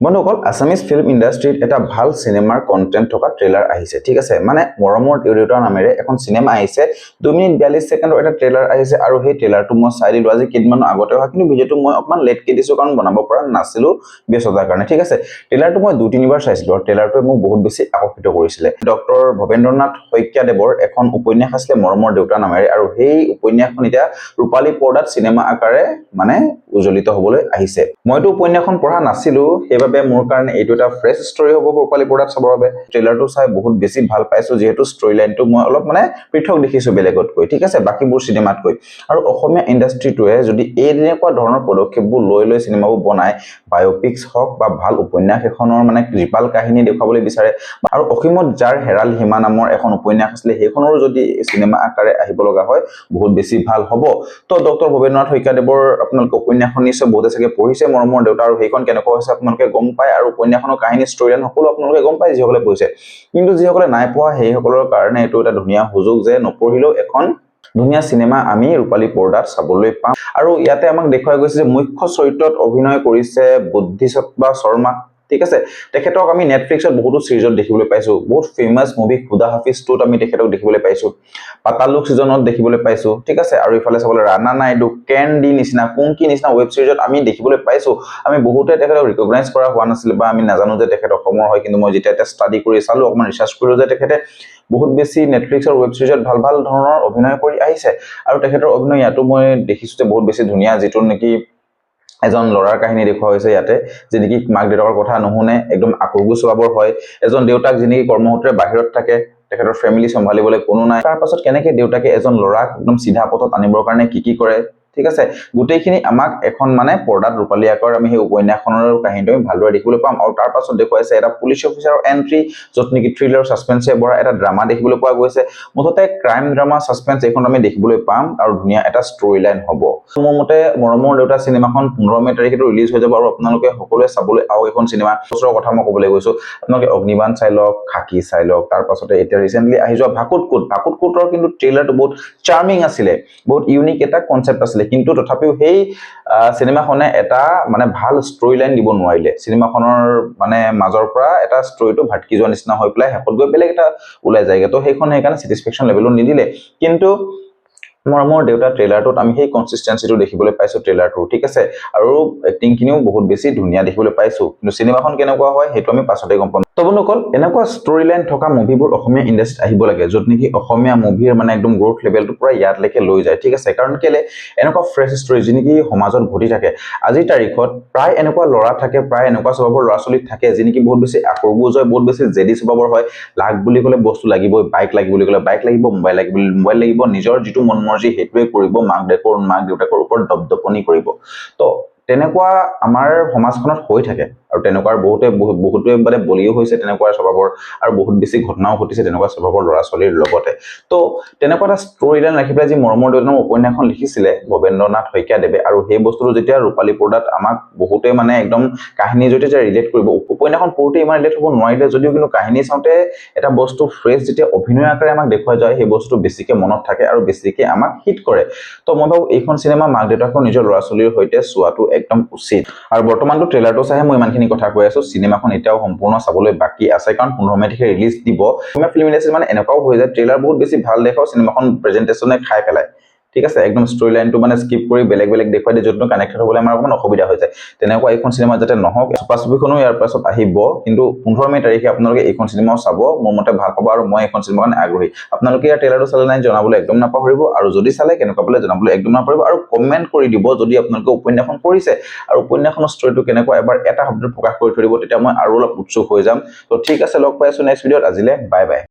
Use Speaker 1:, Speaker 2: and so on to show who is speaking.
Speaker 1: বন্ধুসকল Assamese film ইণ্ডাষ্ট্ৰীত এটা ভাল চিনেমাৰ কণ্টেণ্ট থকা ট্ৰেইলাৰ আহিছে ঠিক আছে মানে মৰমৰ দেউতা নামেৰে এখন চিনেমা আহিছে 2 মিনিট 42 ছেকেণ্ডৰ এটা ট্ৰেইলাৰ আহিছে আৰু সেই ট্ৰেইলাৰটো মই চাই দিলো আজি কেইদিনমান আগতে হোৱা কিন্তু ভিডিঅ'টো মই অকমান লেটকে দিছো কাৰণ বনাব পৰা নাছিলো ব্যস্ততাৰ কাৰণে ঠিক আছে ট্ৰেইলাৰটো মই 2-3বাৰ চাইছিলো আৰু ট্ৰেইলাৰটোৱে মোক বহুত বেছি আকৰ্ষিত কৰিছিলে ডক্টৰ ভৱেন্দ্ৰনাথ শইকীয়াদেৱৰ এখন উপন্যাস আছিল মৰমৰ দেউতা নামেৰে আৰু সেই উপন্যাসখন এতিয়া ৰূপালী পৰ্দাত চিনেমা আকাৰে মানে উজ্জ্বলিত হ'বলৈ আহিছে মইতো উপন্যাসখন পঢ়া নাছিলো সেইবাবে মোৰ কাৰণে এইটো এটা ফ্ৰেশ ষ্টৰী হ'ব ৰূপালী পৰ্দাত চাবৰ বাবে ট্ৰেইলাৰটো চাই বহুত বেছি ভাল পাইছো যেহেতু ষ্টৰী লাইনটো মই অলপ মানে পৃথক দেখিছো বেলেগতকৈ ঠিক আছে বাকিবোৰ চিনেমাতকৈ আৰু অসমীয়া ইণ্ডাষ্ট্ৰীটোৱে যদি এই এনেকুৱা ধৰণৰ পদক্ষেপবোৰ লৈ চিনেমাবোৰ বনায় বায়োপিক্স হওক বা ভাল উপন্যাস এখনৰ মানে কৃপাল কাহিনী দেখুৱাবলৈ বিচাৰে আৰু অসীমত যাৰ হেৰাল সীমা নামৰ এখন উপন্যাস আছিলে সেইখনৰো যদি চিনেমা আকাৰে আহিব লগা হয় বহুত বেছি ভাল হ'ব তো ডক্টৰ ভৱেন্দ্ৰনাথ শইকীয়াদেৱৰ আপোনালোকে উপন্যাসখন নিশ্চয় বহুতে চাগে পঢ়িছে মৰমৰ দেউতা আৰু সেইখন কেনেকুৱা হৈছে আপোনালোকে গম পায় আৰু উপন্যাসখনৰ কাহিনী ষ্টৰী লাইন সকলো আপোনালোকে গম পায় যিসকলে পঢ়িছে কিন্তু যিসকলে নাই পঢ়া সেইসকলৰ কাৰণে এইটো এটা ধুনীয়া সুযোগ যে নপঢ়িলেও এখন ধুনীয়া চিনেমা আমি ৰূপালী পৰ্দাত চাবলৈ পাম আৰু ইয়াতে আমাক দেখুৱাই গৈছে যে মুখ্য চৰিত্ৰত অভিনয় কৰিছে বুদ্ধিসত্তা শৰ্মা ঠিক আছে তেখেতক আমি নেটফ্লিক্সত বহুতো সিৰিজত দেখিবলৈ পাইছো বহুত ফেমাস মুভি খুদা হাফিজ 2ত আমি তেখেতক দেখিবলৈ পাইছো পাতালুক সিজনত দেখিবলৈ পাইছো ঠিক আছে আৰু ইফালে চাবলৈ ৰাণা নাইডু কেণ্ডি নিচিনা কুংকি নিচিনা ওয়েব সিৰিজত আমি দেখিবলৈ পাইছো আমি বহুতে তেখেতক ৰিকগনাইজ কৰা হোৱা নাছিল বা আমি নাজানো যে তেখেত অসমৰ হয় কিন্তু মই যেতিয়া ষ্টাডি কৰি চালো অকমান ৰিচাৰ্চ কৰিলো যে তেখেতে বহুত বেছি নেটফ্লিক্সৰ ওয়েব সিৰিজত ভাল ধৰণৰ অভিনয় কৰি আহিছে আৰু তেখেতৰ অভিনয় ইয়াতো মই দেখিছো যে বহুত বেছি ধুনীয়া যেটো নেকি এজন লৰাৰ কাহিনী দেখুৱা হৈছে ইয়াতে যে নেকি মাক দেউতাকৰ কথা নুশুনে একদম আকৰ্গু স্বভাৱৰ হয় এজন দেউতাক যিনি কৰ্মসূত্ৰে বাহিৰত থাকে তেখেতৰ ফ্যামিলি সম্ভালিবলৈ কোনো নাই তাৰ পাছত কেনেকৈ দেউতাকে এজন লৰাক একদম সিধা পথত আনিবৰ কাৰণে কি কৰে ঠিক আছে গুটেইখিনি আমাক এখন মানে পৰ্দাত ৰূপালী আকাৰ আমি সেই উপন্যাসখনৰ কাহিনীটো ভালদৰে দেখিবলৈ পাম আৰু তাৰ পাছত দেখুৱাইছে এটা পুলিচ অফিচাৰৰ এন্ট্ৰি যত নেকি থ্ৰিলাৰ সাসপেন্সে ভৰা এটা ড্ৰামা দেখিবলৈ পোৱা গৈছে মুঠতে ক্ৰাইম ড্ৰামা সাসপেন্স এখন আমি দেখিবলৈ পাম আৰু ধুনীয়া এটা ষ্টৰী লাইন হ'ব মোৰ মতে মৰমৰ দেউতা সিনেমাখন 15 মে তাৰিখে ৰিলিজ হৈ যাব আৰু আপোনালোকে সকলোৱে চাবলৈ আৰু এখন সিনেমা ওচৰৰ কথা মই ক'বলৈ গৈছো আপোনালোকে অগ্নিবাণ চাই লওক খাকি চাই লওক তাৰ পাছতে এতিয়া ৰিসেন্টলি আহি যোৱা ভাকুতকুটৰ কিন্তু ট্ৰেইলাৰটো বহুত চাৰ্মিং আছিলে বহুত ইউনিক এটা কনসেপ্ট আছিলে কিন্তু তথাপিও সেই সিনেমাখনে এটা মানে ভাল ষ্টৰী লাইন দিব নোৱাৰিলে সিনেমাখনৰ মানে মাজৰ পৰা এটা ষ্টৰীটো ভাটকি যোৱা নিচিনা হৈ পেলাই হেপত গৈ বেলেগ এটা ওলাই যায়গে তো সেইখন সেইকাৰণে স্যাটিসফ্যাকশন লেভেলো নিদিলে কিন্তু মৰমৰ দেউতা ট্ৰেইলাৰটোত আমি সেই কনসিস্টেন্সিটো দেখিবলৈ পাইছো ট্ৰেইলাৰটো ঠিক আছে আৰু এক্টিং কিনিও বহুত বেছি ধুনীয়া দেখিবলৈ পাইছো কিন্তু সিনেমাখন কেনেকুৱা হয় হেতু আমি পাছতে গম পাম তো বন্ধুসকল এনেকুৱা ষ্টৰী লাইন থকা মুভিবোৰ অসমীয়া ইণ্ডাষ্ট্ৰীত আহিব লাগে যত নেকি অসমীয়া মুভিৰ মানে একদম গ্ৰোথ লেভেলটো পুৰা ইয়াতলৈকে লৈ যায় ঠিক আছে কাৰণ কেলে এনেকুৱা ফ্ৰেশ ষ্টৰী যিনেকি সমাজত ঘটি থাকে আজিৰ তাৰিখত প্ৰায় এনেকুৱা ল'ৰা থাকে প্ৰায় এনেকুৱা স্বভাৱৰ ল'ৰা-ছোৱালী থাকে যিনেকি বহুত বেছি আকৰ্গজ হয় বহুত বেছি জেদি স্বভাৱৰ হয় লাগ বুলি ক'লে বস্তু লাগিবই বাইক লাগিব বুলি ক'লে বাইক লাগিব মোবাইল লাগিব নিজৰ যিটো মন মৰ্জি হেতুৱে কৰিব মাক দেউতাকৰ ওপৰত দপদপনি কৰিব তো তেনেকুৱা আমাৰ সমাজখনত হৈ থাকে আৰু তেনেকুৱা বহুতে মানে বলিও হৈছে তেনেকুৱা স্বভাৱৰ আৰু বহুত বেছি ঘটনাও ঘটিছে তেনেকুৱা স্বভাৱৰ ল'ৰা-ছোৱালীৰ লগতে তো তেনেকুৱা এটা ষ্টৰী লাইন ৰাখি পেলাই যি মৰমৰ দেউতা উপন্যাসখন লিখিছিলে ভৱেন্দ্ৰনাথ শইকীয়াদেৱে আৰু সেই বস্তুটো যেতিয়া ৰূপালী পৰ্দাত আমাক বহুতে মানে একদম কাহিনী যেতিয়া ৰিলেট কৰিব উপন্যাসখন পঢ়োতে ইমান ৰিলেট হ'ব নোৱাৰিলে যদিও কিন্তু কাহিনী চাওঁতে এটা বস্তু ফ্ৰেছ যেতিয়া অভিনয় আকাৰে আমাক দেখুৱা যায় সেই বস্তু বেছিকে মনত থাকে আৰু বেছিকে আমাক হিট কৰে তো মই ভাবো এইখন চিনেমা মাক দেউতাকৰ নিজৰ ল'ৰা-ছোৱালীৰ সৈতে চোৱাটো একদম উচিত আৰু বৰ্তমানটো ট্ৰেইলাৰটো চাইহে মই ইমানখিনি কথা কৈ আছো সিনেমাখন এতিয়াও সম্পূৰ্ণ চাবলৈ বাকি আছে কাৰণ 15 মে তাৰিখে ৰিলিজ দিব অসমীয়া ফিল্ম ইণ্ডাষ্ট্ৰী মানে এনেকুৱাও হৈ যায় ট্ৰেইলাৰ বহুত বেছি ভাল দেখাও সিনেমাখন প্ৰেজেন্টেশনে খাই পেলাই ঠিক আছে একদম ষ্টৰী লাইনটো মানে স্কিপ কৰি বেলেগ দেখুৱাই দিয়ে য'ত কানেক্টেড হ'বলৈ আমাৰ অকমান অসুবিধা হৈ যায় তেনেকুৱা এইখন চিনেমা যাতে নহওক ছবিখনো ইয়াৰ পাছত আহিব কিন্তু 15 মে তাৰিখে আপোনালোকে এইখন চিনেমাও চাব মোৰ মতে ভাল পাব আৰু মই এইখন চিনেমা কাৰণে আগ্ৰহী আপোনালোকে ইয়াৰ ট্ৰেইলাৰটো চালে নাই জনাবলৈ একদম নাপাহৰিব আৰু যদি চালে কেনেকুৱা পালে জনাবলৈ একদম নাপাহৰিব আৰু কমেন্ট কৰি দিব যদি আপোনালোকে উপন্যাসখন পঢ়িছে আৰু উপন্যাসখনৰ ষ্টৰীটো কেনেকুৱা এবাৰ এটা শব্দত প্ৰকাশ কৰি থৈ দিব তেতিয়া মই আৰু অলপ উৎসুক হৈ যাম তো ঠিক আছে লগ পাই আছো নেক্সট ভিডিঅ'ত আজিলে বাই বাই